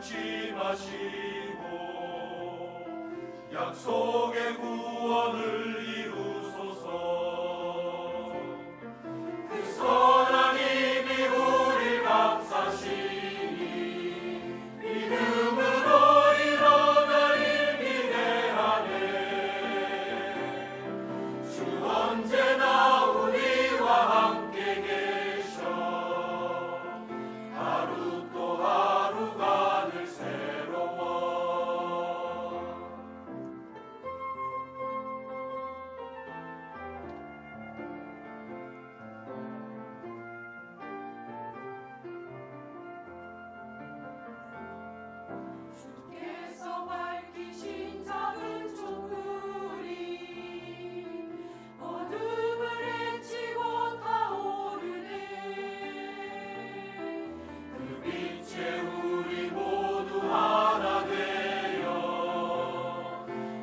잊지 마시고 약속의 구원을 이루소서. 그 선한 힘이 우릴 감싸시니 믿음으로 일어날 일 기대하네. 주 언제나 우리와 함께 계셔. 하루 또 하루가 늘 새로워. 주께서 밝히신 작은 촛불이 어둠을 헤치고 타오르네. 그 빛에 우리 모두 하나 되어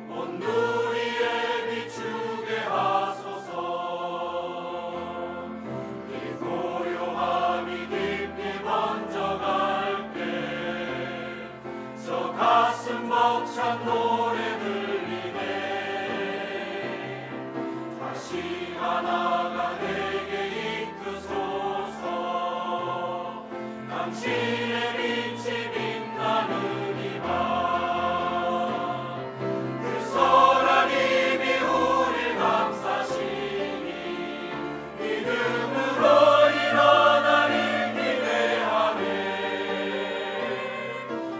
온누리에 비추게 하소서. 이 고요함이 깊이 번져갈 때 저 가슴 벅찬 노래 들리네. 다시 하나가 내게 이끄소서. 당신의 빛이 빛나는 이 밤. 그 선한 힘이 우릴 감싸시니 믿음으로 일어날 일 기대하네.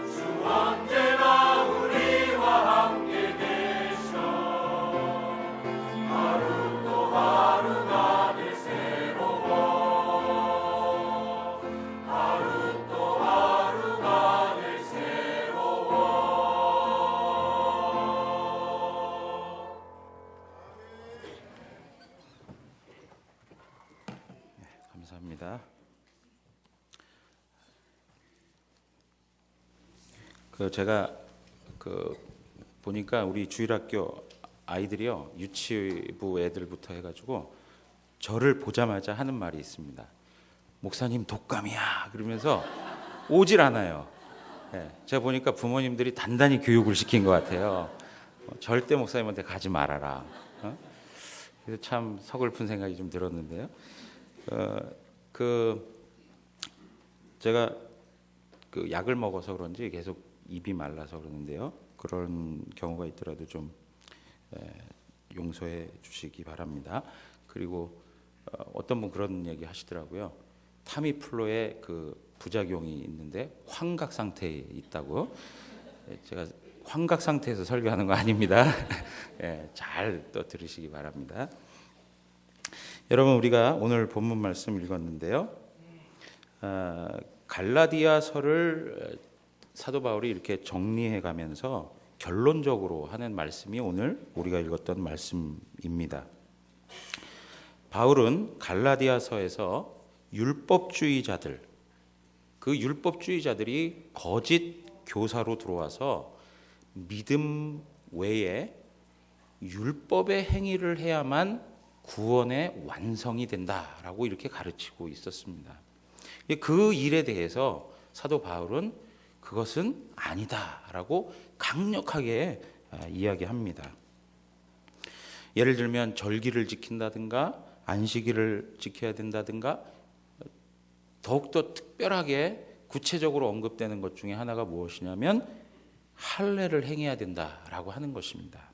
주 언제나 우리와 함께 계셔. 하루 또 하루가 늘 새로워. 하루 또 하루가 늘 새로워. 감사합니다. 제가 보니까 우리 주일학교 아이들이요, 유치부 애들부터 해가지고 저를 보자마자 하는 말이 있습니다. 목사님 독감이야 그러면서 오질 않아요. 제가 보니까 부모님들이 단단히 교육을 시킨 것 같아요. 절대 목사님한테 가지 말아라. 그래서 참 서글픈 생각이 좀 들었는데요. 제가 약을 먹어서 그런지 계속 입이 말라서 그러는데요. 그런 경우가 있더라도 좀 용서해 주시기 바랍니다. 그리고 어떤 분 그런 얘기 하시더라고요. 타미플루에 그 부작용이 있는데 환각 상태에 있다고. 제가 환각 상태에서 설교하는 거 아닙니다. 잘 또 들으시기 바랍니다. 여러분, 우리가 오늘 본문 말씀 읽었는데요. 갈라디아서를 사도 바울이 이렇게 정리해 가면서 결론적으로 하는 말씀이 오늘 우리가 읽었던 말씀입니다. 바울은 갈라디아서에서 율법주의자들, 그 율법주의자들이 거짓 교사로 들어와서 믿음 외에 율법의 행위를 해야만 구원의 완성이 된다라고 이렇게 가르치고 있었습니다. 그 일에 대해서 사도 바울은 그것은 아니다라고 강력하게 이야기합니다. 예를 들면 절기를 지킨다든가 안식일을 지켜야 된다든가 더욱더 특별하게 구체적으로 언급되는 것 중에 하나가 무엇이냐면 할례를 행해야 된다라고 하는 것입니다.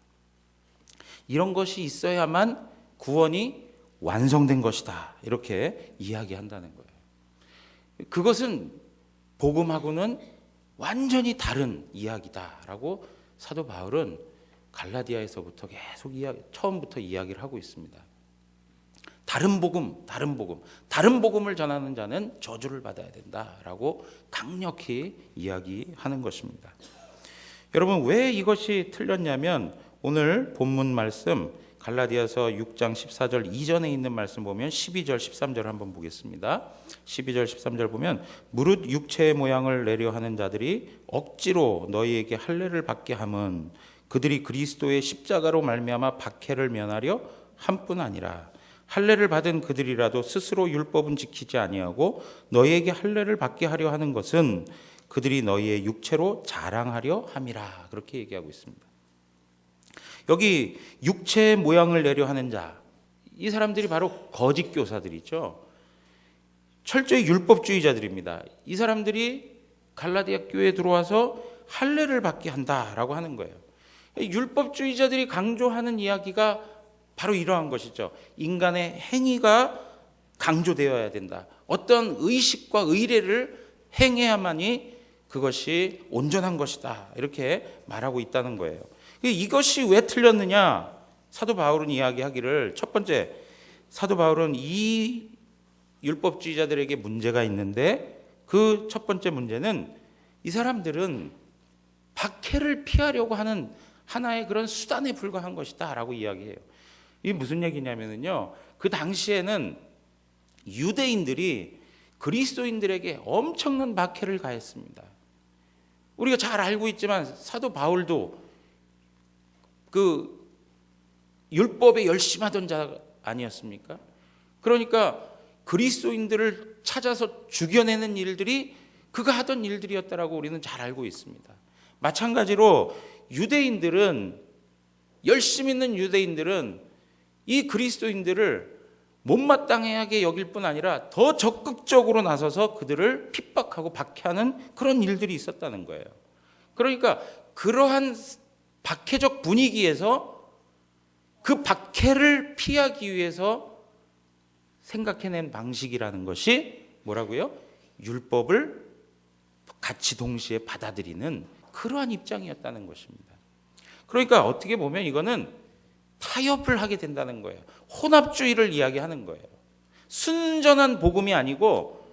이런 것이 있어야만 구원이 완성된 것이다 이렇게 이야기한다는 거예요. 그것은 복음하고는 완전히 다른 이야기다라고 사도 바울은 갈라디아에서부터 계속 처음부터 이야기를 하고 있습니다. 다른 복음을 전하는 자는 저주를 받아야 된다라고 강력히 이야기하는 것입니다. 여러분, 왜 이것이 틀렸냐면 오늘 본문 말씀 갈라디아서 6장 14절 이전에 있는 말씀 보면 12절 13절 한번 보겠습니다. 12절 13절 보면 무릇 육체의 모양을 내려 하는 자들이 억지로 너희에게 할례를 받게 함은 그들이 그리스도의 십자가로 말미암아 박해를 면하려 함뿐 아니라 할례를 받은 그들이라도 스스로 율법은 지키지 아니하고 너희에게 할례를 받게 하려 하는 것은 그들이 너희의 육체로 자랑하려 함이라. 그렇게 얘기하고 있습니다. 여기 육체의 모양을 내려 하는 자, 이 사람들이 바로 거짓 교사들이죠. 철저히 율법주의자들입니다. 이 사람들이 갈라디아 교회에 들어와서 할례를 받게 한다라고 하는 거예요. 율법주의자들이 강조하는 이야기가 바로 이러한 것이죠. 인간의 행위가 강조되어야 된다. 어떤 의식과 의례를 행해야만이 그것이 온전한 것이다. 이렇게 말하고 있다는 거예요. 이것이 왜 틀렸느냐? 사도 바울은 이야기하기를, 첫 번째, 사도 바울은 이 율법주의자들에게 문제가 있는데 그 첫 번째 문제는 이 사람들은 박해를 피하려고 하는 하나의 그런 수단에 불과한 것이다 라고 이야기해요. 이게 무슨 얘기냐면요, 그 당시에는 유대인들이 그리스도인들에게 엄청난 박해를 가했습니다. 우리가 잘 알고 있지만 사도 바울도 그 율법에 열심하던 자 아니었습니까? 그러니까 그리스도인들을 찾아서 죽여내는 일들이 그가 하던 일들이었다라고 우리는 잘 알고 있습니다. 마찬가지로 유대인들은, 열심 있는 유대인들은 이 그리스도인들을 못마땅하게 여길 뿐 아니라 더 적극적으로 나서서 그들을 핍박하고 박해하는 그런 일들이 있었다는 거예요. 그러니까 그러한 박해적 분위기에서 그 박해를 피하기 위해서 생각해낸 방식이라는 것이 뭐라고요? 율법을 같이 동시에 받아들이는 그러한 입장이었다는 것입니다. 그러니까 어떻게 보면 이거는 타협을 하게 된다는 거예요. 혼합주의를 이야기하는 거예요. 순전한 복음이 아니고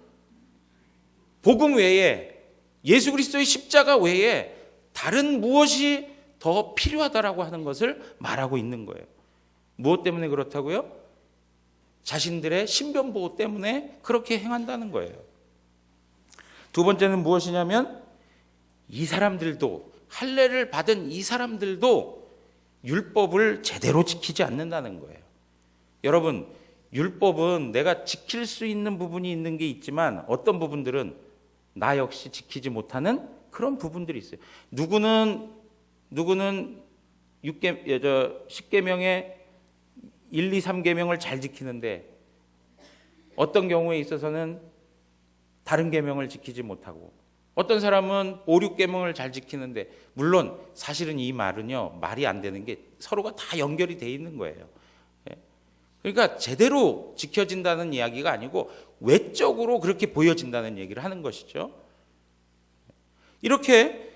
복음 외에, 예수 그리스도의 십자가 외에 다른 무엇이 더 필요하다라고 하는 것을 말하고 있는 거예요. 무엇 때문에 그렇다고요? 자신들의 신변보호 때문에 그렇게 행한다는 거예요. 두 번째는 무엇이냐면 이 사람들도, 할례를 받은 이 사람들도 율법을 제대로 지키지 않는다는 거예요. 여러분, 율법은 내가 지킬 수 있는 부분이 있는 게 있지만 어떤 부분들은 나 역시 지키지 못하는 그런 부분들이 있어요. 누구는 10계명의 1, 2, 3계명을 잘 지키는데 어떤 경우에 있어서는 다른 계명을 지키지 못하고, 어떤 사람은 5, 6계명을 잘 지키는데, 물론 사실은 이 말은요, 말이 안 되는 게 서로가 다 연결이 돼 있는 거예요. 그러니까 제대로 지켜진다는 이야기가 아니고 외적으로 그렇게 보여진다는 얘기를 하는 것이죠. 이렇게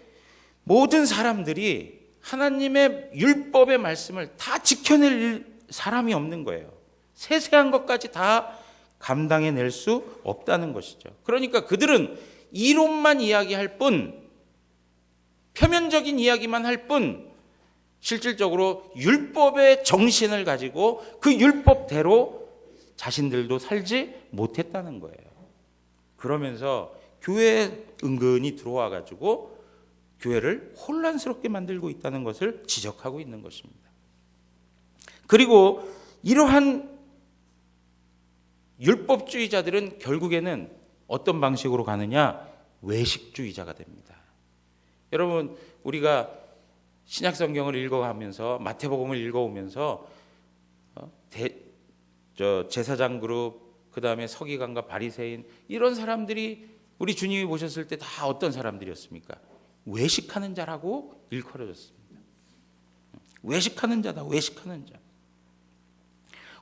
모든 사람들이 하나님의 율법의 말씀을 다 지켜낼 사람이 없는 거예요. 세세한 것까지 다 감당해낼 수 없다는 것이죠. 그러니까 그들은 이론만 이야기할 뿐, 표면적인 이야기만 할 뿐, 실질적으로 율법의 정신을 가지고 그 율법대로 자신들도 살지 못했다는 거예요. 그러면서 교회에 은근히 들어와 가지고 교회를 혼란스럽게 만들고 있다는 것을 지적하고 있는 것입니다. 그리고 이러한 율법주의자들은 결국에는 어떤 방식으로 가느냐? 외식주의자가 됩니다. 여러분, 우리가 신약성경을 읽어가면서, 마태복음을 읽어오면서 제사장 그룹, 그 다음에 서기관과 바리새인, 이런 사람들이 우리 주님이 보셨을 때 다 어떤 사람들이었습니까? 외식하는 자라고 일컬어졌습니다. 외식하는 자다, 외식하는 자.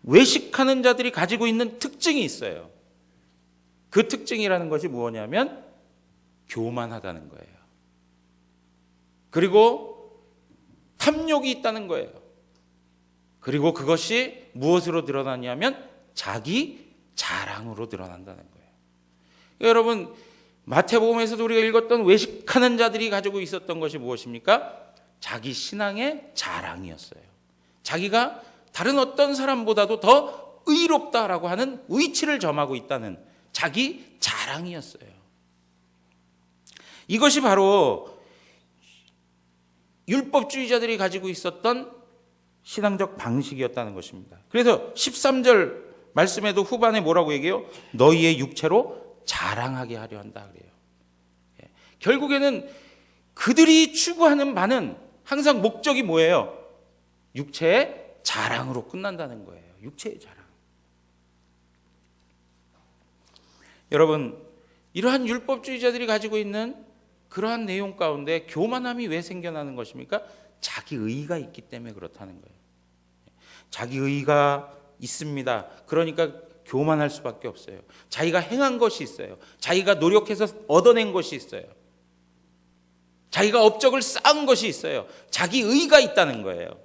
외식하는 자들이 가지고 있는 특징이 있어요. 그 특징이라는 것이 무엇이냐면 교만하다는 거예요. 그리고 탐욕이 있다는 거예요. 그리고 그것이 무엇으로 드러나냐면 자기 자랑으로 드러난다는 거예요. 여러분, 마태복음에서도 우리가 읽었던 외식하는 자들이 가지고 있었던 것이 무엇입니까? 자기 신앙의 자랑이었어요. 자기가 다른 어떤 사람보다도 더 의롭다라고 하는 위치를 점하고 있다는 자기 자랑이었어요. 이것이 바로 율법주의자들이 가지고 있었던 신앙적 방식이었다는 것입니다. 그래서 13절 말씀에도 후반에 뭐라고 얘기해요? 너희의 육체로 자랑하게 하려 한다 그래요. 결국에는 그들이 추구하는 바는 항상 목적이 뭐예요? 육체의 자랑으로 끝난다는 거예요. 육체의 자랑. 여러분, 이러한 율법주의자들이 가지고 있는 그러한 내용 가운데 교만함이 왜 생겨나는 것입니까? 자기 의의가 있기 때문에 그렇다는 거예요. 자기 의의가 있습니다. 그러니까 교만할 수밖에 없어요. 자기가 행한 것이 있어요. 자기가 노력해서 얻어낸 것이 있어요. 자기가 업적을 쌓은 것이 있어요. 자기 의의가 있다는 거예요.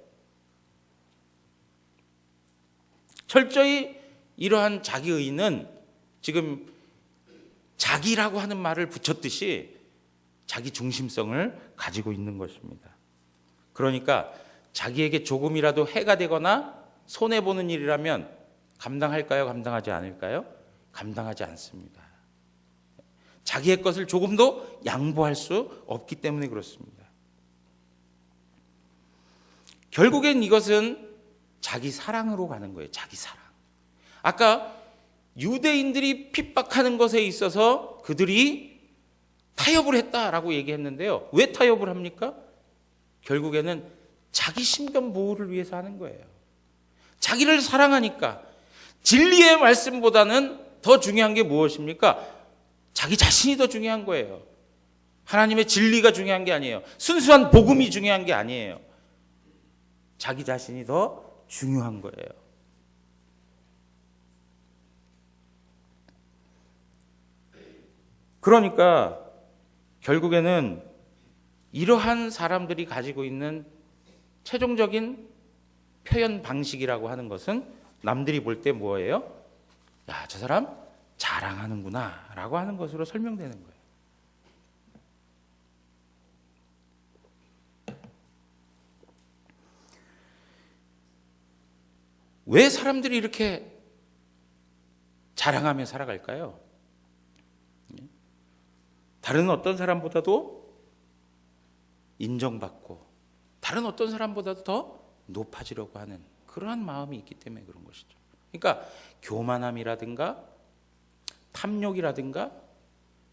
철저히 이러한 자기 의의는 지금 자기라고 하는 말을 붙였듯이 자기 중심성을 가지고 있는 것입니다. 그러니까 자기에게 조금이라도 해가 되거나 손해보는 일이라면 감당할까요? 감당하지 않을까요? 감당하지 않습니다. 자기의 것을 조금도 양보할 수 없기 때문에 그렇습니다. 결국엔 이것은 자기 사랑으로 가는 거예요. 자기 사랑. 아까 유대인들이 핍박하는 것에 있어서 그들이 타협을 했다라고 얘기했는데요. 왜 타협을 합니까? 결국에는 자기 신변 보호를 위해서 하는 거예요. 자기를 사랑하니까. 진리의 말씀보다는 더 중요한 게 무엇입니까? 자기 자신이 더 중요한 거예요. 하나님의 진리가 중요한 게 아니에요. 순수한 복음이 중요한 게 아니에요. 자기 자신이 더 중요한 거예요. 그러니까 결국에는 이러한 사람들이 가지고 있는 최종적인 표현 방식이라고 하는 것은 남들이 볼 때 뭐예요? 야, 저 사람 자랑하는구나 라고 하는 것으로 설명되는 거예요. 왜 사람들이 이렇게 자랑하며 살아갈까요? 다른 어떤 사람보다도 인정받고 다른 어떤 사람보다도 더 높아지려고 하는 그러한 마음이 있기 때문에 그런 것이죠. 그러니까 교만함이라든가 탐욕이라든가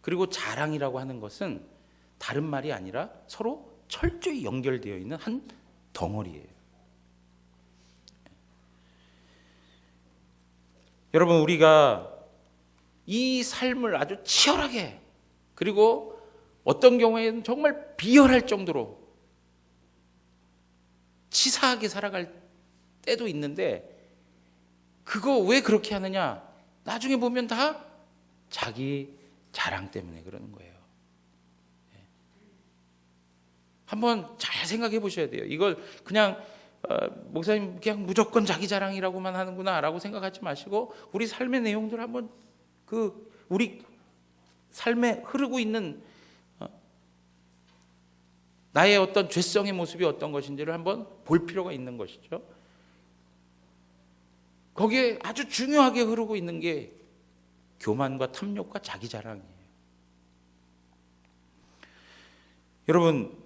그리고 자랑이라고 하는 것은 다른 말이 아니라 서로 철저히 연결되어 있는 한 덩어리예요. 여러분, 우리가 이 삶을 아주 치열하게 그리고 어떤 경우에는 정말 비열할 정도로 치사하게 살아갈 때도 있는데 그거 왜 그렇게 하느냐? 나중에 보면 다 자기 자랑 때문에 그러는 거예요. 한번 잘 생각해 보셔야 돼요. 이걸 그냥 목사님 그냥 무조건 자기 자랑이라고만 하는구나 라고 생각하지 마시고 우리 삶의 내용들 한번 우리 삶에 흐르고 있는 나의 어떤 죄성의 모습이 어떤 것인지를 한번 볼 필요가 있는 것이죠. 거기에 아주 중요하게 흐르고 있는 게 교만과 탐욕과 자기 자랑이에요. 여러분,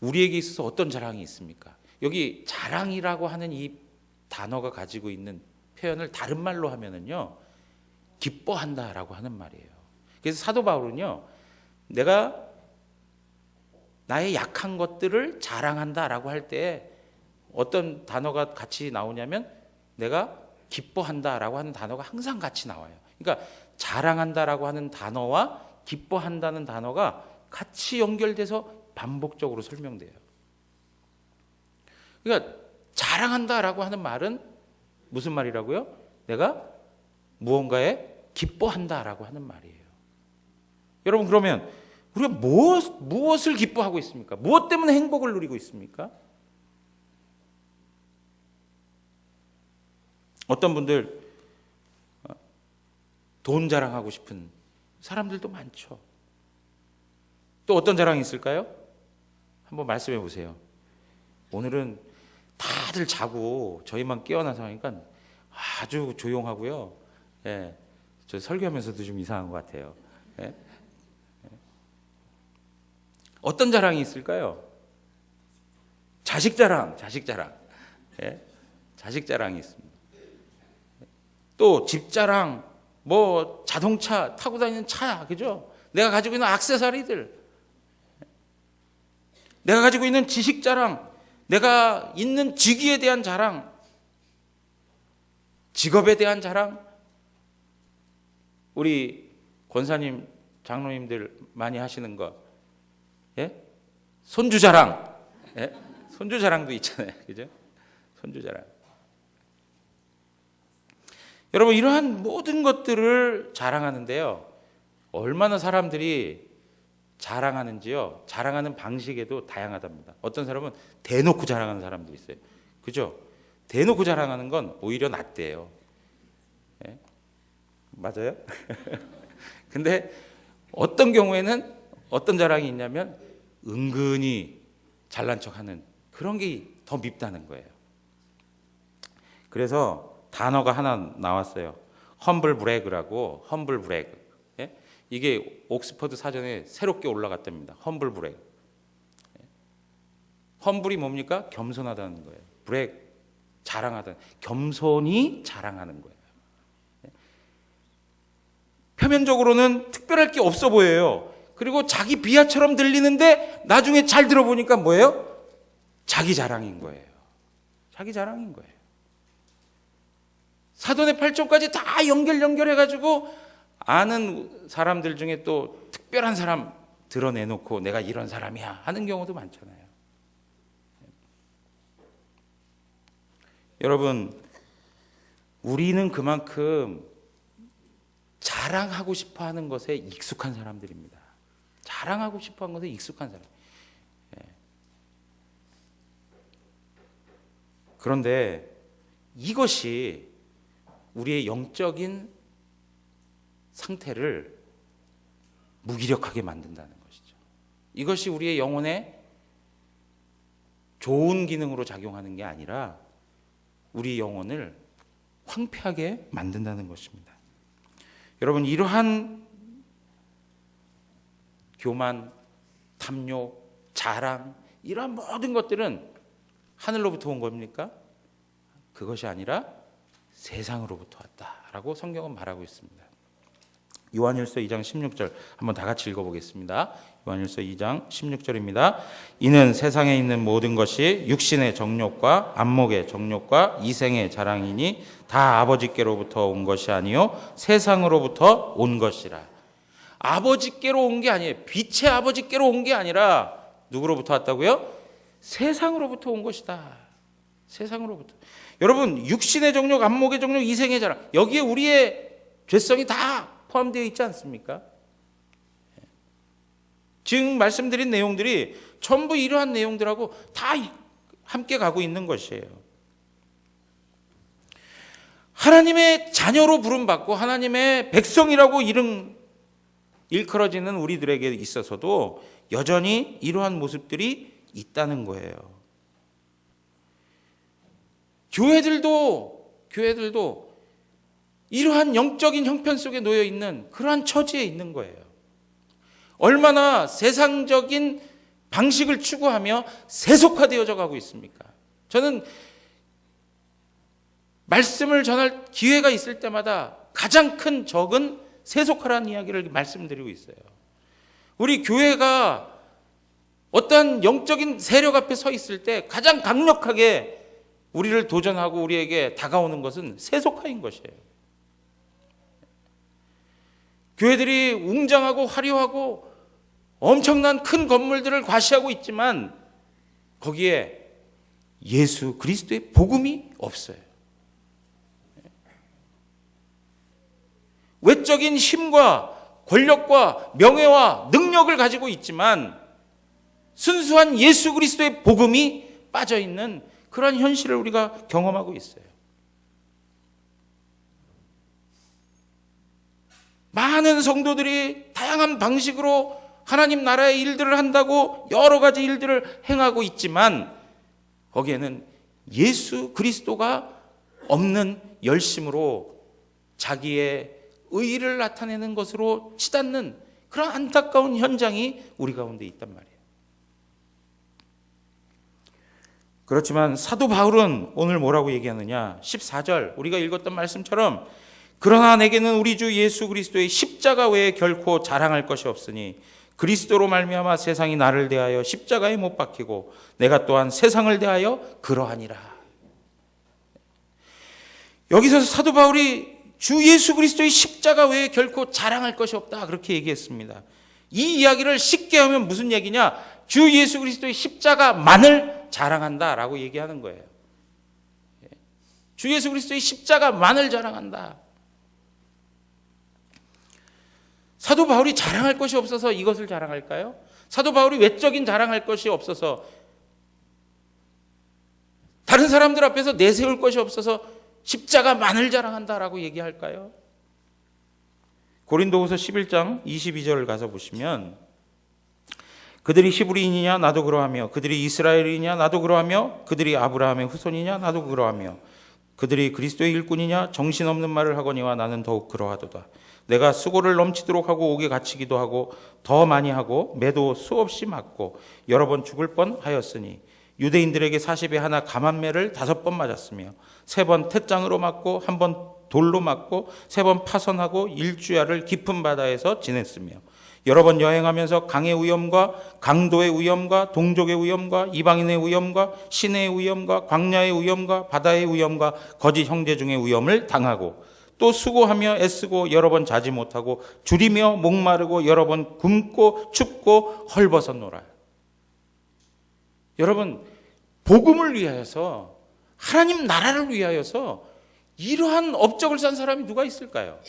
우리에게 있어서 어떤 자랑이 있습니까? 여기 자랑이라고 하는 이 단어가 가지고 있는 표현을 다른 말로 하면은요, 기뻐한다라고 하는 말이에요. 그래서 사도 바울은요, 내가 나의 약한 것들을 자랑한다라고 할 때 어떤 단어가 같이 나오냐면 내가 기뻐한다라고 하는 단어가 항상 같이 나와요. 그러니까 자랑한다라고 하는 단어와 기뻐한다는 단어가 같이 연결돼서 반복적으로 설명돼요. 그러니까 자랑한다라고 하는 말은 무슨 말이라고요? 내가 무언가에 기뻐한다라고 하는 말이에요. 여러분, 그러면 우리가 무엇을 기뻐하고 있습니까? 무엇 때문에 행복을 누리고 있습니까? 어떤 분들 돈 자랑하고 싶은 사람들도 많죠. 또 어떤 자랑이 있을까요? 한번 말씀해 보세요. 오늘은 다들 자고 저희만 깨어나서 하니까 아주 조용하고요. 예, 저 설교하면서도 좀 이상한 것 같아요. 예? 어떤 자랑이 있을까요? 자식 자랑. 예? 자식 자랑이 있습니다. 또 집 자랑, 뭐 자동차 타고 다니는 차, 그죠? 내가 가지고 있는 액세서리들, 내가 가지고 있는 지식 자랑, 내가 있는 직위에 대한 자랑, 직업에 대한 자랑. 우리 권사님, 장로님들 많이 하시는 거, 예? 손주 자랑, 예? 손주 자랑도 있잖아요, 그죠? 손주 자랑. 여러분, 이러한 모든 것들을 자랑하는데요, 얼마나 사람들이 자랑하는지요, 자랑하는 방식에도 다양하답니다. 어떤 사람은 대놓고 자랑하는 사람도 있어요, 그죠? 대놓고 자랑하는 건 오히려 낫대요. 예? 맞아요? 근데 어떤 경우에는 어떤 자랑이 있냐면 은근히 잘난 척하는 그런 게 더 밉다는 거예요. 그래서 단어가 하나 나왔어요. 험블 브래그라고. 험블 브래그. 예? 이게 옥스퍼드 사전에 새롭게 올라갔답니다. 험블 브래그. 예? 험블이 뭡니까? 겸손하다는 거예요. 브래그, 자랑하다. 겸손히 자랑하는 거예요. 예? 표면적으로는 특별할 게 없어 보여요. 그리고 자기 비하처럼 들리는데 나중에 잘 들어보니까 뭐예요? 자기 자랑인 거예요. 자기 자랑인 거예요. 사돈의 8종까지 다 연결해가지고 아는 사람들 중에 또 특별한 사람 드러내놓고 내가 이런 사람이야 하는 경우도 많잖아요. 여러분, 우리는 그만큼 자랑하고 싶어 하는 것에 익숙한 사람들입니다. 자랑하고 싶어 하는 것에 익숙한 사람. 그런데 이것이 우리의 영적인 상태를 무기력하게 만든다는 것이죠. 이것이 우리의 영혼에 좋은 기능으로 작용하는 게 아니라 우리 영혼을 황폐하게 만든다는 것입니다. 여러분, 이러한 교만, 탐욕, 자랑, 이러한 모든 것들은 하늘로부터 온 겁니까? 그것이 아니라 세상으로부터 왔다라고 성경은 말하고 있습니다. 요한일서 2장 16절 한번 다 같이 읽어보겠습니다. 요한일서 2장 16절입니다. 이는 세상에 있는 모든 것이 육신의 정욕과 안목의 정욕과 이생의 자랑이니 다 아버지께로부터 온 것이 아니요 세상으로부터 온 것이라. 아버지께로 온 게 아니에요. 빛의 아버지께로 온 게 아니라 누구로부터 왔다고요? 세상으로부터 온 것이다. 세상으로부터. 여러분, 육신의 정욕, 안목의 정욕, 이생의 자랑, 여기에 우리의 죄성이 다 포함되어 있지 않습니까? 지금 말씀드린 내용들이 전부 이러한 내용들하고 다 함께 가고 있는 것이에요. 하나님의 자녀로 부름받고 하나님의 백성이라고 일컬어지는 우리들에게 있어서도 여전히 이러한 모습들이 있다는 거예요. 교회들도 이러한 영적인 형편 속에 놓여 있는 그러한 처지에 있는 거예요. 얼마나 세상적인 방식을 추구하며 세속화되어져 가고 있습니까? 저는 말씀을 전할 기회가 있을 때마다 가장 큰 적은 세속화라는 이야기를 말씀드리고 있어요. 우리 교회가 어떠한 영적인 세력 앞에 서 있을 때 가장 강력하게 우리를 도전하고 우리에게 다가오는 것은 세속화인 것이에요. 교회들이 웅장하고 화려하고 엄청난 큰 건물들을 과시하고 있지만 거기에 예수 그리스도의 복음이 없어요. 외적인 힘과 권력과 명예와 능력을 가지고 있지만 순수한 예수 그리스도의 복음이 빠져있는 그런 현실을 우리가 경험하고 있어요. 많은 성도들이 다양한 방식으로 하나님 나라의 일들을 한다고 여러 가지 일들을 행하고 있지만 거기에는 예수 그리스도가 없는 열심으로 자기의 의의를 나타내는 것으로 치닫는 그런 안타까운 현장이 우리 가운데 있단 말이에요. 그렇지만 사도 바울은 오늘 뭐라고 얘기하느냐? 14절 우리가 읽었던 말씀처럼 그러나 내게는 우리 주 예수 그리스도의 십자가 외에 결코 자랑할 것이 없으니 그리스도로 말미암아 세상이 나를 대하여 십자가에 못 박히고 내가 또한 세상을 대하여 그러하니라. 여기서 사도 바울이 주 예수 그리스도의 십자가 외에 결코 자랑할 것이 없다 그렇게 얘기했습니다. 이 이야기를 쉽게 하면 무슨 얘기냐? 주 예수 그리스도의 십자가만을 자랑한다라고 얘기하는 거예요. 주 예수 그리스도의 십자가만을 자랑한다. 사도 바울이 자랑할 것이 없어서 이것을 자랑할까요? 사도 바울이 외적인 자랑할 것이 없어서, 다른 사람들 앞에서 내세울 것이 없어서 십자가만을 자랑한다라고 얘기할까요? 고린도후서 11장 22절을 가서 보시면, 그들이 히브리인이냐 나도 그러하며, 그들이 이스라엘이냐 나도 그러하며, 그들이 아브라함의 후손이냐 나도 그러하며, 그들이 그리스도의 일꾼이냐 정신없는 말을 하거니와 나는 더욱 그러하도다. 내가 수고를 넘치도록 하고 옥에 갇히기도 하고 더 많이 하고 매도 수없이 맞고 여러 번 죽을 뻔하였으니, 유대인들에게 40에 하나 감한매를 5번 맞았으며 3번 태장으로 맞고 1번 돌로 맞고 3번 파선하고 일주야를 깊은 바다에서 지냈으며, 여러 번 여행하면서 강의 위험과 강도의 위험과 동족의 위험과 이방인의 위험과 시내의 위험과 광야의 위험과 바다의 위험과 거짓 형제 중의 위험을 당하고, 또 수고하며 애쓰고 여러 번 자지 못하고 줄이며 목마르고 여러 번 굶고 춥고 헐벗었노라. 여러분, 복음을 위하여서, 하나님 나라를 위하여서 이러한 업적을 산 사람이 누가 있을까요?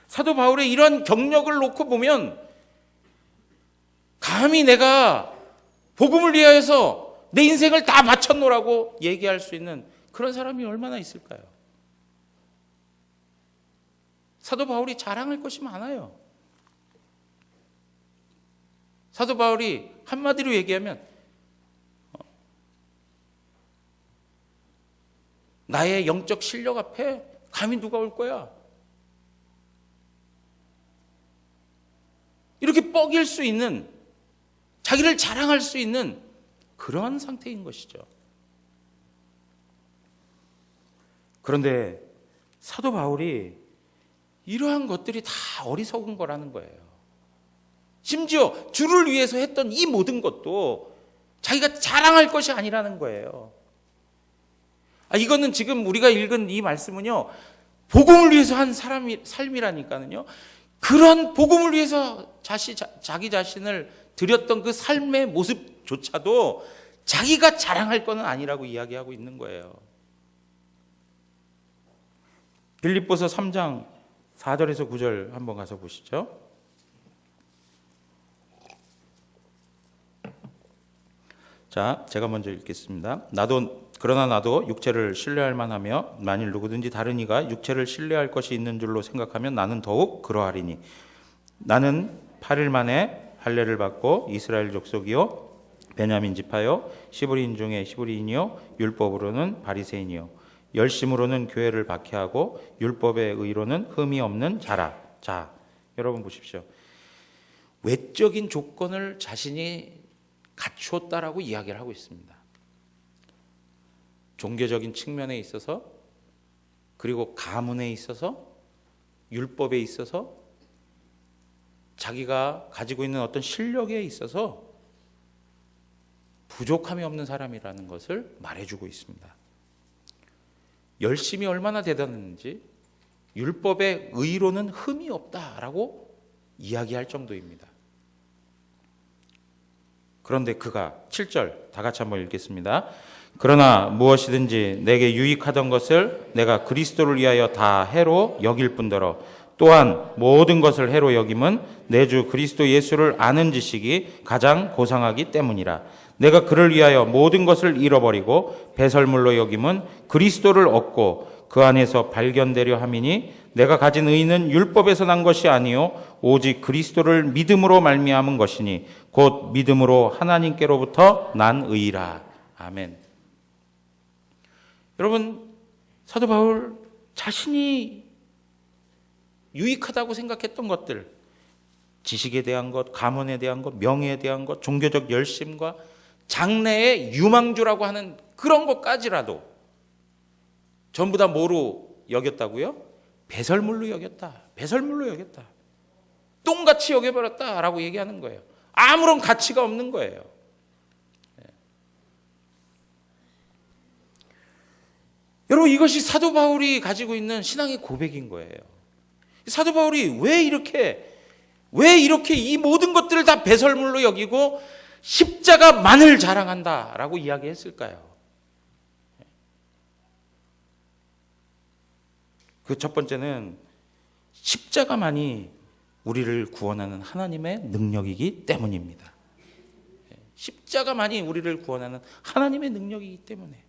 사도 바울의 이런 경력을 놓고 보면 감히 내가 복음을 위하여서 내 인생을 다 바쳤노라고 얘기할 수 있는 그런 사람이 얼마나 있을까요? 사도 바울이 자랑할 것이 많아요. 사도 바울이 한마디로 얘기하면 나의 영적 실력 앞에 감히 누가 올 거야? 이렇게 뻐길 수 있는, 자기를 자랑할 수 있는 그런 상태인 것이죠. 그런데 사도 바울이 이러한 것들이 다 어리석은 거라는 거예요. 심지어 주를 위해서 했던 이 모든 것도 자기가 자랑할 것이 아니라는 거예요. 이거는 지금 우리가 읽은 이 말씀은요, 복음을 위해서 한 삶이라니까는요, 그런 복음을 위해서 자기 자신을 드렸던 그 삶의 모습조차도 자기가 자랑할 것은 아니라고 이야기하고 있는 거예요. 빌립보서 3장 4절에서 9절 한번 가서 보시죠. 자, 제가 먼저 읽겠습니다. 그러나 나도 육체를 신뢰할 만하며 만일 누구든지 다른 이가 육체를 신뢰할 것이 있는 줄로 생각하면 나는 더욱 그러하리니, 나는 8일 만에 할례를 받고 이스라엘 족속이요 베냐민 지파요 시브리인 중에 시브리인이요 율법으로는 바리새인이요 열심으로는 교회를 박해하고 율법의 의로는 흠이 없는 자라. 자, 여러분 보십시오. 외적인 조건을 자신이 갖추었다라고 이야기를 하고 있습니다. 종교적인 측면에 있어서, 그리고 가문에 있어서, 율법에 있어서, 자기가 가지고 있는 어떤 실력에 있어서 부족함이 없는 사람이라는 것을 말해주고 있습니다. 열심이 얼마나 대단했는지 율법의 의로는 흠이 없다라고 이야기할 정도입니다. 그런데 그가 7절 다 같이 한번 읽겠습니다. 그러나 무엇이든지 내게 유익하던 것을 내가 그리스도를 위하여 다 해로 여길 뿐더러 또한 모든 것을 해로 여김은 내 주 그리스도 예수를 아는 지식이 가장 고상하기 때문이라. 내가 그를 위하여 모든 것을 잃어버리고 배설물로 여김은 그리스도를 얻고 그 안에서 발견되려 함이니, 내가 가진 의는 율법에서 난 것이 아니요 오직 그리스도를 믿음으로 말미암은 것이니 곧 믿음으로 하나님께로부터 난 의라. 아멘. 여러분, 사도 바울 자신이 유익하다고 생각했던 것들, 지식에 대한 것, 가문에 대한 것, 명예에 대한 것, 종교적 열심과 장래의 유망주라고 하는 그런 것까지라도 전부 다 뭐로 여겼다고요? 배설물로 여겼다. 배설물로 여겼다. 똥같이 여겨버렸다라고 얘기하는 거예요. 아무런 가치가 없는 거예요. 여러분, 이것이 사도 바울이 가지고 있는 신앙의 고백인 거예요. 사도 바울이 왜 이렇게 이 모든 것들을 다 배설물로 여기고 십자가만을 자랑한다라고 이야기했을까요? 그 첫 번째는 십자가만이 우리를 구원하는 하나님의 능력이기 때문입니다. 십자가만이 우리를 구원하는 하나님의 능력이기 때문에.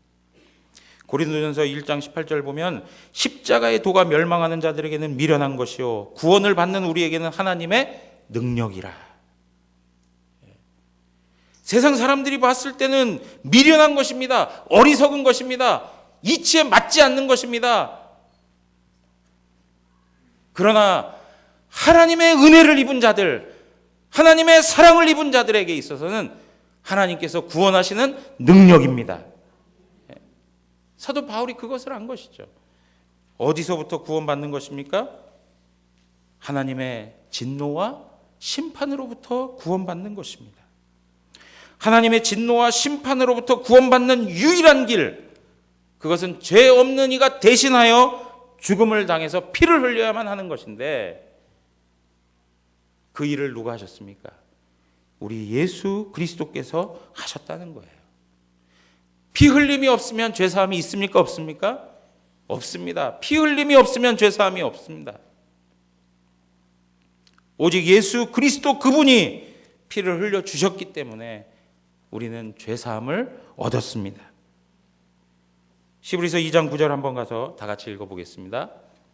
고린도전서 1장 18절 보면 십자가의 도가 멸망하는 자들에게는 미련한 것이요 구원을 받는 우리에게는 하나님의 능력이라. 세상 사람들이 봤을 때는 미련한 것입니다. 어리석은 것입니다. 이치에 맞지 않는 것입니다. 그러나 하나님의 은혜를 입은 자들, 하나님의 사랑을 입은 자들에게 있어서는 하나님께서 구원하시는 능력입니다. 사도 바울이 그것을 안 것이죠. 어디서부터 구원받는 것입니까? 하나님의 진노와 심판으로부터 구원받는 것입니다. 하나님의 진노와 심판으로부터 구원받는 유일한 길, 그것은 죄 없는 이가 대신하여 죽음을 당해서 피를 흘려야만 하는 것인데, 그 일을 누가 하셨습니까? 우리 예수 그리스도께서 하셨다는 거예요. 피 흘림이 없으면 죄사함이 있습니까? 없습니까? 없습니다. 피 흘림이 없으면 죄사함이 없습니다. 오직 예수 그리스도 그분이 피를 흘려 주셨기 때문에 우리는 죄사함을 얻었습니다. 히브리서 2장 9절 한번 가서 다 같이 읽어보겠습니다.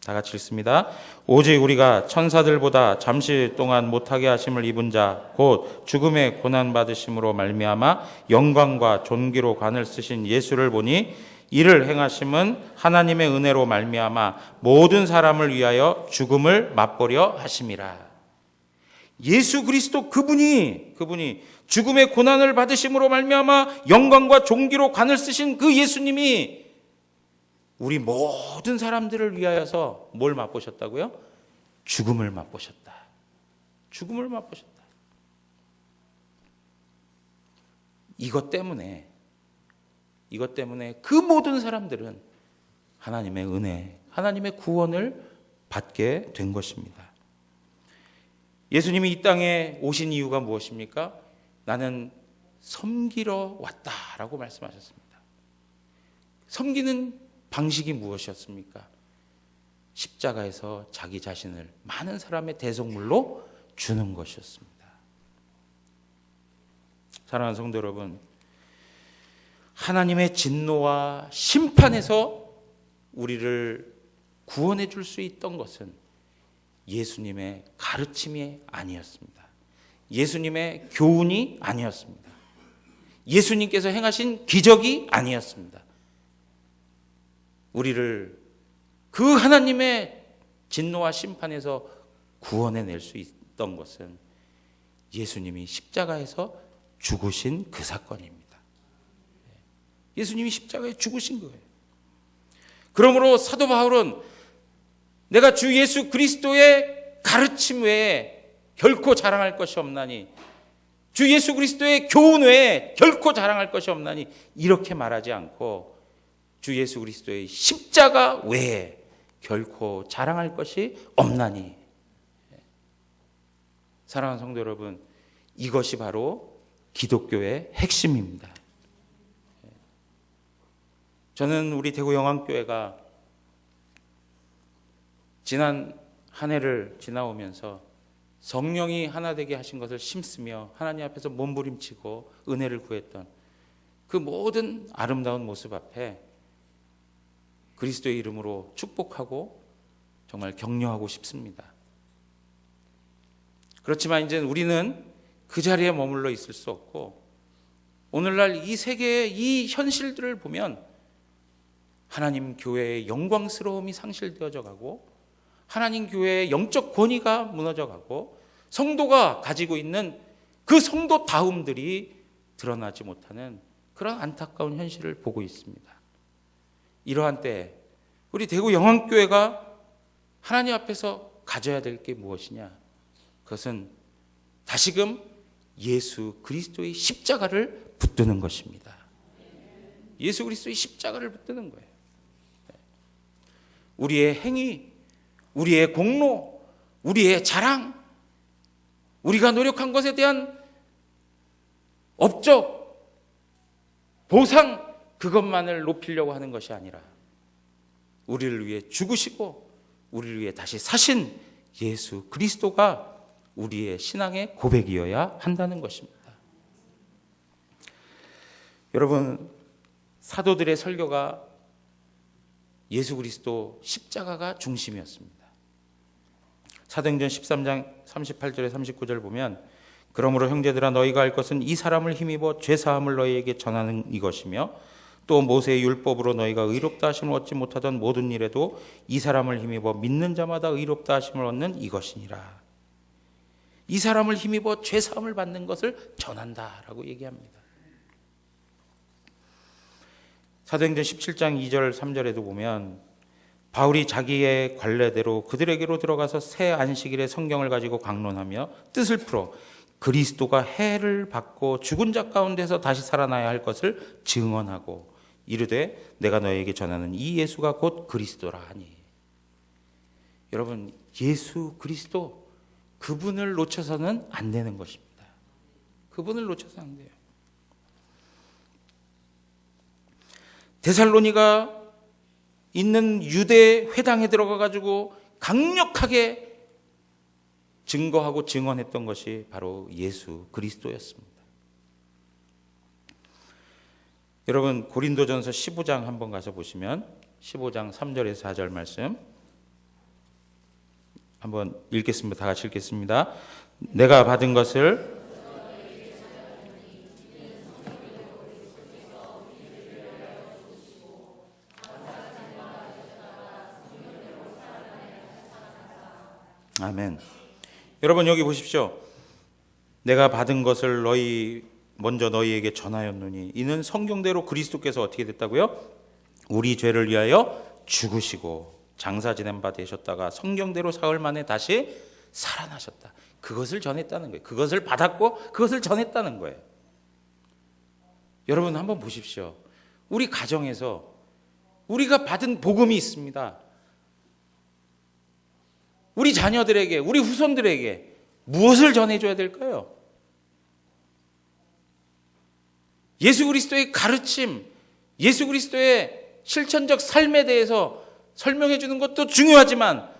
다 같이 읽습니다. 오직 우리가 천사들보다 잠시 동안 못하게 하심을 입은 자 곧 죽음의 고난 받으심으로 말미암아 영광과 존귀로 관을 쓰신 예수를 보니 이를 행하심은 하나님의 은혜로 말미암아 모든 사람을 위하여 죽음을 맛보려 하심이라. 예수 그리스도 그분이 죽음의 고난을 받으심으로 말미암아 영광과 존귀로 관을 쓰신 그 예수님이 우리 모든 사람들을 위하여서 뭘 맛보셨다고요? 죽음을 맛보셨다. 죽음을 맛보셨다. 이것 때문에 그 모든 사람들은 하나님의 은혜, 하나님의 구원을 받게 된 것입니다. 예수님이 이 땅에 오신 이유가 무엇입니까? 나는 섬기러 왔다라고 말씀하셨습니다. 섬기는 방식이 무엇이었습니까? 십자가에서 자기 자신을 많은 사람의 대속물로 주는 것이었습니다. 사랑하는 성도 여러분, 하나님의 진노와 심판에서 우리를 구원해 줄 수 있던 것은 예수님의 가르침이 아니었습니다. 예수님의 교훈이 아니었습니다. 예수님께서 행하신 기적이 아니었습니다. 우리를 그 하나님의 진노와 심판에서 구원해낼 수 있던 것은 예수님이 십자가에서 죽으신 그 사건입니다. 예수님이 십자가에 죽으신 거예요. 그러므로 사도 바울은 내가 주 예수 그리스도의 가르침 외에 결코 자랑할 것이 없나니, 주 예수 그리스도의 교훈 외에 결코 자랑할 것이 없나니 이렇게 말하지 않고 주 예수 그리스도의 십자가 외에 결코 자랑할 것이 없나니. 사랑하는 성도 여러분, 이것이 바로 기독교의 핵심입니다. 저는 우리 대구 영암교회가 지난 한 해를 지나오면서 성령이 하나 되게 하신 것을 심쓰며 하나님 앞에서 몸부림치고 은혜를 구했던 그 모든 아름다운 모습 앞에 그리스도의 이름으로 축복하고 정말 격려하고 싶습니다. 그렇지만 이제 우리는 그 자리에 머물러 있을 수 없고, 오늘날 이 세계의 이 현실들을 보면 하나님 교회의 영광스러움이 상실되어져 가고, 하나님 교회의 영적 권위가 무너져 가고, 성도가 가지고 있는 그 성도다움들이 드러나지 못하는 그런 안타까운 현실을 보고 있습니다. 이러한 때 우리 대구 영암교회가 하나님 앞에서 가져야 될 게 무엇이냐? 그것은 다시금 예수 그리스도의 십자가를 붙드는 것입니다. 예수 그리스도의 십자가를 붙드는 거예요. 우리의 행위, 우리의 공로, 우리의 자랑, 우리가 노력한 것에 대한 업적, 보상, 그것만을 높이려고 하는 것이 아니라 우리를 위해 죽으시고 우리를 위해 다시 사신 예수 그리스도가 우리의 신앙의 고백이어야 한다는 것입니다. 여러분, 사도들의 설교가 예수 그리스도 십자가가 중심이었습니다. 사도행전 13장 38절에 39절 보면 그러므로 형제들아 너희가 알 것은 이 사람을 힘입어 죄사함을 너희에게 전하는 이것이며 또 모세의 율법으로 너희가 의롭다 하심을 얻지 못하던 모든 일에도 이 사람을 힘입어 믿는 자마다 의롭다 하심을 얻는 이것이니라. 이 사람을 힘입어 죄사함을 받는 것을 전한다라고 얘기합니다. 사도행전 17장 2절 3절에도 보면 바울이 자기의 관례대로 그들에게로 들어가서 새 안식일에 성경을 가지고 강론하며 뜻을 풀어 그리스도가 해를 받고 죽은 자 가운데서 다시 살아나야 할 것을 증언하고 이르되 내가 너에게 전하는 이 예수가 곧 그리스도라 하니. 여러분, 예수 그리스도, 그분을 놓쳐서는 안 되는 것입니다. 그분을 놓쳐서는 안 돼요. 데살로니가 있는 유대 회당에 들어가 가지고 강력하게 증거하고 증언했던 것이 바로 예수 그리스도였습니다. 여러분, 고린도전서 15장 한번 가서 보시면 15장 3절에서 4절 말씀 한번 읽겠습니다. 다 같이 읽겠습니다. 내가 받은 것을 아멘. 여러분 여기 보십시오. 내가 받은 것을 먼저 너희에게 전하였노니 이는 성경대로 그리스도께서 어떻게 됐다고요? 우리 죄를 위하여 죽으시고 장사 지낸 바 되셨다가 성경대로 사흘 만에 다시 살아나셨다. 그것을 전했다는 거예요. 그것을 받았고 그것을 전했다는 거예요. 여러분 한번 보십시오. 우리 가정에서 우리가 받은 복음이 있습니다. 우리 자녀들에게, 우리 후손들에게 무엇을 전해줘야 될까요? 예수 그리스도의 가르침, 예수 그리스도의 실천적 삶에 대해서 설명해 주는 것도 중요하지만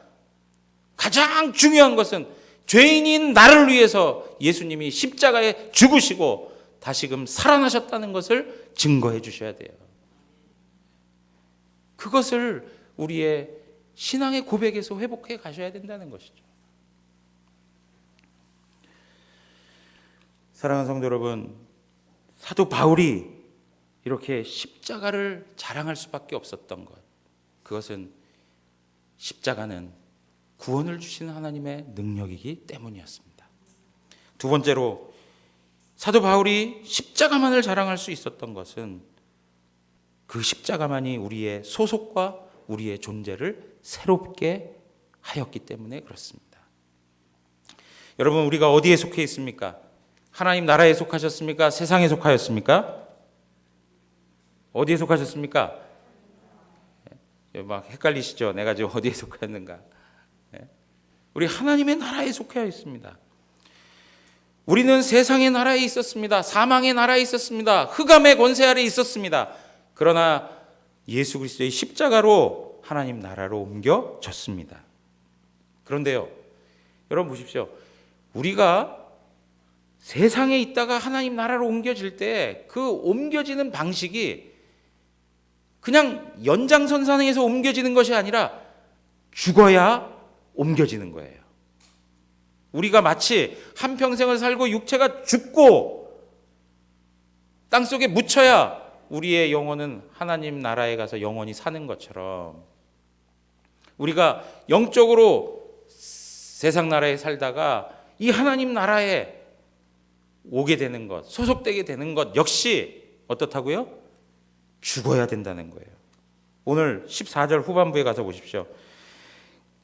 가장 중요한 것은 죄인인 나를 위해서 예수님이 십자가에 죽으시고 다시금 살아나셨다는 것을 증거해 주셔야 돼요. 그것을 우리의 신앙의 고백에서 회복해 가셔야 된다는 것이죠. 사랑하는 성도 여러분, 사도 바울이 이렇게 십자가를 자랑할 수밖에 없었던 것, 그것은 십자가는 구원을 주시는 하나님의 능력이기 때문이었습니다. 두 번째로 사도 바울이 십자가만을 자랑할 수 있었던 것은 그 십자가만이 우리의 소속과 우리의 존재를 새롭게 하였기 때문에 그렇습니다. 여러분, 우리가 어디에 속해 있습니까? 하나님 나라에 속하셨습니까? 세상에 속하였습니까? 어디에 속하셨습니까? 막 헷갈리시죠? 내가 지금 어디에 속하였는가? 우리 하나님의 나라에 속해 있습니다. 우리는 세상의 나라에 있었습니다. 사망의 나라에 있었습니다. 흑암의 권세 아래 있었습니다. 그러나 예수 그리스도의 십자가로 하나님 나라로 옮겨졌습니다. 그런데요, 여러분 보십시오. 우리가 세상에 있다가 하나님 나라로 옮겨질 때 그 옮겨지는 방식이 그냥 연장선상에서 옮겨지는 것이 아니라 죽어야 옮겨지는 거예요. 우리가 마치 한평생을 살고 육체가 죽고 땅속에 묻혀야 우리의 영혼은 하나님 나라에 가서 영원히 사는 것처럼 우리가 영적으로 세상 나라에 살다가 이 하나님 나라에 오게 되는 것, 소속되게 되는 것 역시 어떻다고요? 죽어야 된다는 거예요. 오늘 14절 후반부에 가서 보십시오.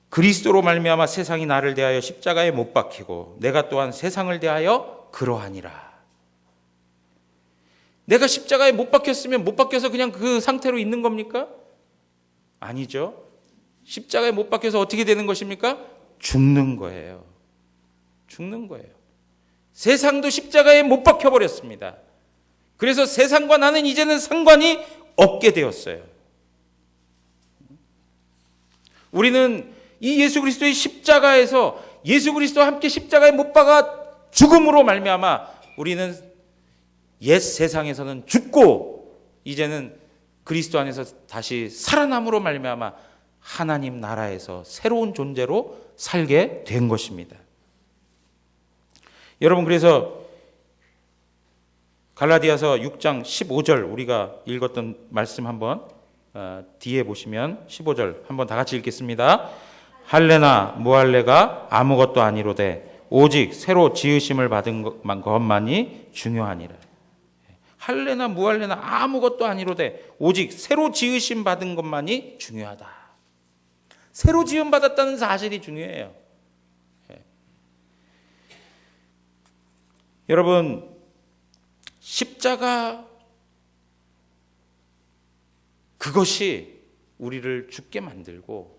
그리스도로 말미암아 세상이 나를 대하여 십자가에 못 박히고 내가 또한 세상을 대하여 그러하니라. 내가 십자가에 못 박혔으면 못 박혀서 그냥 그 상태로 있는 겁니까? 아니죠. 십자가에 못 박혀서 어떻게 되는 것입니까? 죽는 거예요. 죽는 거예요. 세상도 십자가에 못 박혀버렸습니다. 그래서 세상과 나는 이제는 상관이 없게 되었어요. 우리는 이 예수 그리스도의 십자가에서 예수 그리스도와 함께 십자가에 못 박아 죽음으로 말미암아 우리는 옛 세상에서는 죽고 이제는 그리스도 안에서 다시 살아남으로 말미암아 하나님 나라에서 새로운 존재로 살게 된 것입니다. 여러분, 그래서 갈라디아서 6장 15절 우리가 읽었던 말씀 한번 뒤에 보시면 15절 한번 다 같이 읽겠습니다. 할례나 무할례가 아무것도 아니로되 오직 새로 지으심을 받은 것만이 중요하니라. 할례나 무할례나 아무것도 아니로되 오직 새로 지으심 받은 것만이 중요하다. 새로 지음 받았다는 사실이 중요해요. 여러분, 십자가 그것이 우리를 죽게 만들고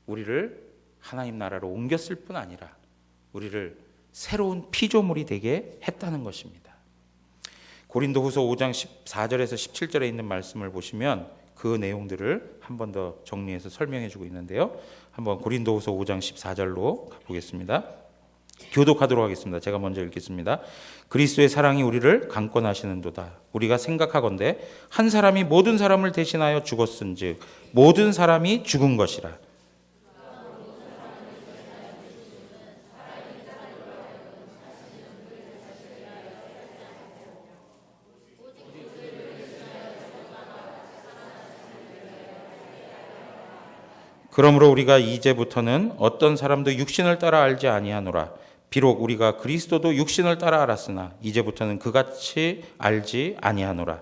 우리를 하나님 나라로 옮겼을 뿐 아니라 우리를 새로운 피조물이 되게 했다는 것입니다. 고린도후서 5장 14절에서 17절에 있는 말씀을 보시면 그 내용들을 한 번 더 정리해서 설명해 주고 있는데요. 한번 고린도후서 5장 14절로 가보겠습니다. 교독하도록 하겠습니다. 제가 먼저 읽겠습니다. 그리스도의 사랑이 우리를 강권하시는도다. 우리가 생각하건대 한 사람이 모든 사람을 대신하여 죽었은즉 모든 사람이 죽은 것이라. 그러므로 우리가 이제부터는 어떤 사람도 육신을 따라 알지 아니하노라. 비록 우리가 그리스도도 육신을 따라 알았으나 이제부터는 그같이 알지 아니하노라.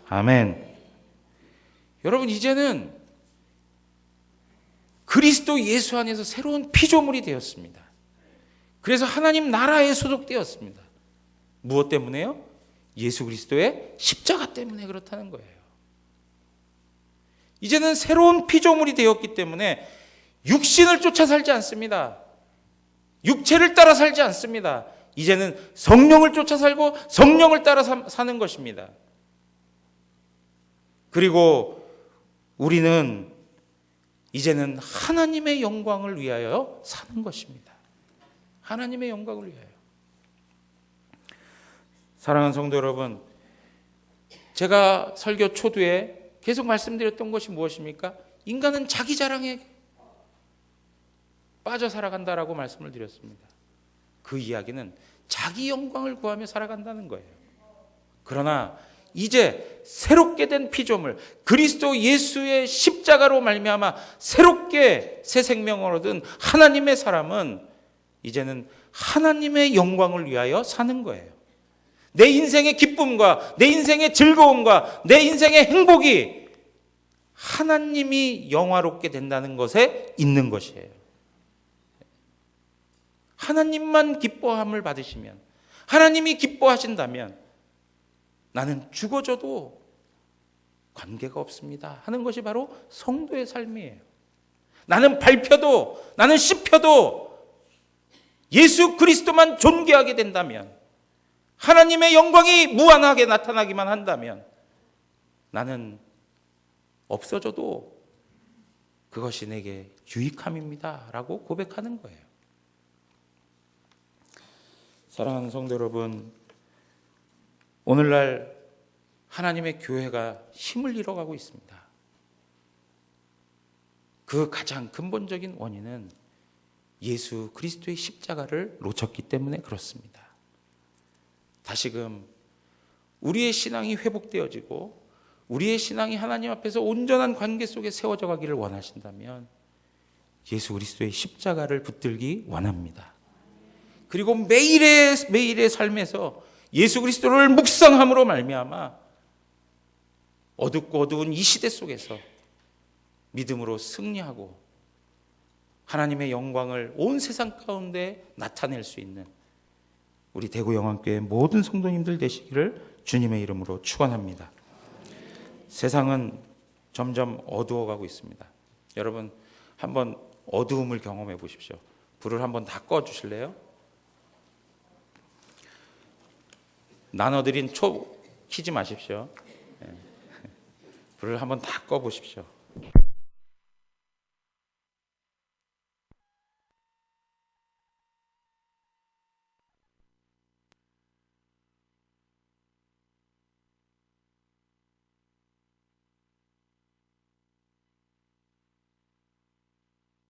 아멘. 여러분, 이제는 그리스도 예수 안에서 새로운 피조물이 되었습니다. 그래서 하나님 나라에 소속되었습니다. 무엇 때문에요? 예수 그리스도의 십자가 때문에 그렇다는 거예요. 이제는 새로운 피조물이 되었기 때문에 육신을 쫓아 살지 않습니다. 육체를 따라 살지 않습니다. 이제는 성령을 쫓아 살고 성령을 따라 사는 것입니다. 그리고 우리는 이제는 하나님의 영광을 위하여 사는 것입니다. 하나님의 영광을 위하여. 사랑하는 성도 여러분, 제가 설교 초두에 계속 말씀드렸던 것이 무엇입니까? 인간은 자기 자랑에 빠져 살아간다라고 말씀을 드렸습니다. 그 이야기는 자기 영광을 구하며 살아간다는 거예요. 그러나 이제 새롭게 된 피조물, 그리스도 예수의 십자가로 말미암아 새롭게 새 생명을 얻은 하나님의 사람은 이제는 하나님의 영광을 위하여 사는 거예요. 내 인생의 기쁨과 내 인생의 즐거움과 내 인생의 행복이 하나님이 영화롭게 된다는 것에 있는 것이에요. 하나님만 기뻐함을 받으시면, 하나님이 기뻐하신다면 나는 죽어져도 관계가 없습니다 하는 것이 바로 성도의 삶이에요. 나는 밟혀도, 나는 씹혀도 예수 그리스도만 존귀하게 된다면, 하나님의 영광이 무한하게 나타나기만 한다면 나는 없어져도 그것이 내게 유익함입니다 라고 고백하는 거예요. 사랑하는 성도 여러분, 오늘날 하나님의 교회가 힘을 잃어가고 있습니다. 그 가장 근본적인 원인은 예수 그리스도의 십자가를 놓쳤기 때문에 그렇습니다. 다시금 우리의 신앙이 회복되어지고 우리의 신앙이 하나님 앞에서 온전한 관계 속에 세워져 가기를 원하신다면 예수 그리스도의 십자가를 붙들기 원합니다. 그리고 매일의 삶에서 예수 그리스도를 묵상함으로 말미암아 어둡고 어두운 이 시대 속에서 믿음으로 승리하고 하나님의 영광을 온 세상 가운데 나타낼 수 있는 우리 대구영안교회 모든 성도님들 되시기를 주님의 이름으로 축원합니다. 세상은 점점 어두워가고 있습니다. 여러분 한번 어두움을 경험해 보십시오. 불을 한번 다 꺼주실래요? 나눠드린 초 키지 마십시오. 불을 한번 다 꺼보십시오.